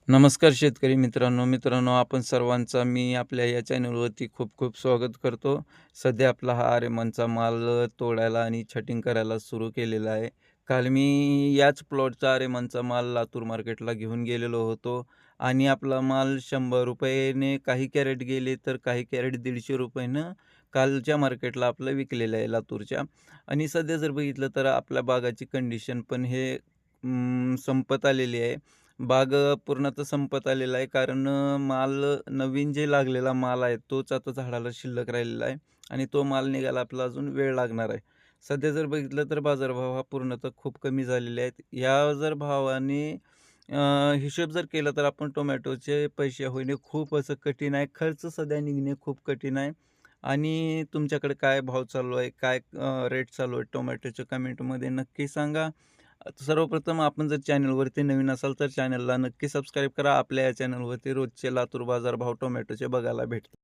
नमस्कार शेतकरी मित्रांनो, आपण सर्वांचा मी आपल्या या चॅनलवरती खूप खूप स्वागत करतो. सध्या आपला हा आरेमानचा माल तोडायला आणि छटिंग करायला सुरू केलेला आहे. काल मी याच प्लॉटचा आरेमानचा माल लातूर मार्केटला घेऊन गेलेलो होतो आणि आपला माल ₹100 ने काही कॅरेट गेले, तर काही कॅरेट ₹150 कालच्या मार्केटला आपलं विकलेलं आहे लातूरच्या. आणि सध्या जर बघितलं तर आपल्या बागाची कंडिशन पण हे संपत आलेली आहे. बाग पूर्णतः संपत आलेला आहे. कारण माल नवीन जे लागलेला माल आहे तोच आता झाडाला शिल्लक राहिलेला आहे आणि तो माल निघायला आपला अजून वेळ लागणार आहे. सध्या जर बघितलं तर बाजारभाव हा पूर्णतः खूप कमी झालेले आहेत. या जर भावाने हिशोब जर केला तर आपण टोमॅटोचे पैसे होणे खूप असं कठीण आहे. खर्च सध्या निघणे खूप कठीण आहे. आणि तुमच्याकडे काय भाव चालू आहे, काय रेट चालू आहे टोमॅटोच्या कमेंटमध्ये नक्की सांगा. सर्वप्रथम आपण जर चॅनलवरती नवीन असाल तर चॅनलला नक्की सबस्क्राईब करा. आपल्या या चॅनलवरती रोजचे लातूर बाजारभाव टोमॅटोचे बघायला भेटतात.